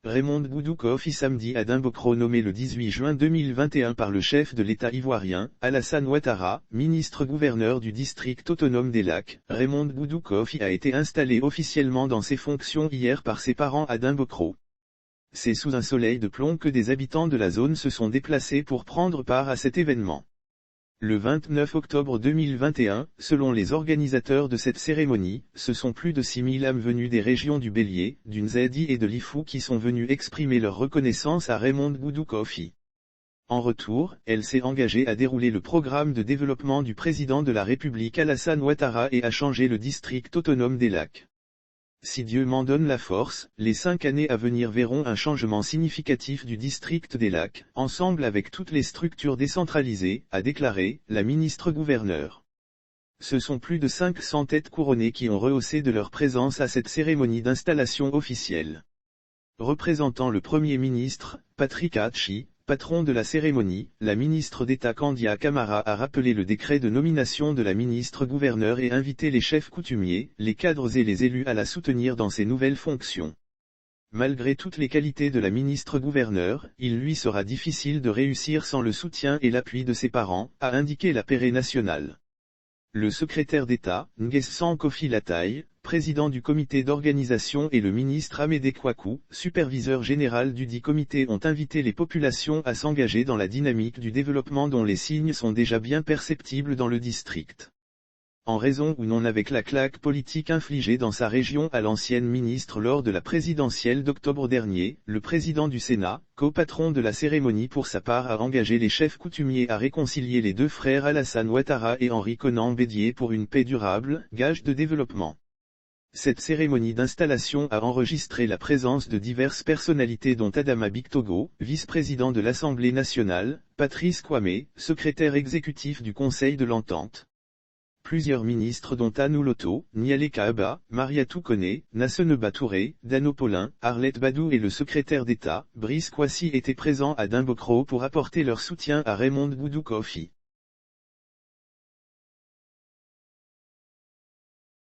Raymond Boudou Kofi samedi à Dimbokro nommé le 18 juin 2021 par le chef de l'État ivoirien, Alassane Ouattara, ministre-gouverneur du district autonome des Lacs. Raymond Boudou Kofi a été installé officiellement dans ses fonctions hier par ses parents à Dimbokro. C'est sous un soleil de plomb que des habitants de la zone se sont déplacés pour prendre part à cet événement. Le 29 octobre 2021, selon les organisateurs de cette cérémonie, ce sont plus de 6000 âmes venues des régions du Bélier, du Nzedi et de l'Ifou qui sont venues exprimer leur reconnaissance à Raymond Boudou Kofi. En retour, elle s'est engagée à dérouler le programme de développement du président de la République Alassane Ouattara et à changer le district autonome des Lacs. Si Dieu m'en donne la force, les 5 années à venir verront un changement significatif du district des Lacs, ensemble avec toutes les structures décentralisées, a déclaré la ministre-gouverneur. Ce sont plus de 500 têtes couronnées qui ont rehaussé de leur présence à cette cérémonie d'installation officielle. Représentant le Premier ministre, Patrick Hachi, patron de la cérémonie, la ministre d'État Kandia Camara a rappelé le décret de nomination de la ministre-gouverneur et invité les chefs coutumiers, les cadres et les élus à la soutenir dans ses nouvelles fonctions. Malgré toutes les qualités de la ministre-gouverneur, il lui sera difficile de réussir sans le soutien et l'appui de ses parents, a indiqué la Péré nationale. Le secrétaire d'État, Nguessan Kofi Lataye, président du comité d'organisation et le ministre Amédée Kouakou, superviseur général du dit comité ont invité les populations à s'engager dans la dynamique du développement dont les signes sont déjà bien perceptibles dans le district. En raison ou non avec la claque politique infligée dans sa région à l'ancienne ministre lors de la présidentielle d'octobre dernier, le président du Sénat, co-patron de la cérémonie pour sa part a engagé les chefs coutumiers à réconcilier les deux frères Alassane Ouattara et Henri Konan Bédié pour une paix durable, gage de développement. Cette cérémonie d'installation a enregistré la présence de diverses personnalités dont Adama Bictogo, vice-président de l'Assemblée nationale, Patrice Kwame, secrétaire exécutif du Conseil de l'Entente. Plusieurs ministres dont Anou Loto, Nialé Kaaba, Mariatou Koné, Nasseneba Touré, Dano Paulin, Arlette Badou et le secrétaire d'État, Brice Kwasi étaient présents à Dimbokro pour apporter leur soutien à Raymond Boudou Kofi.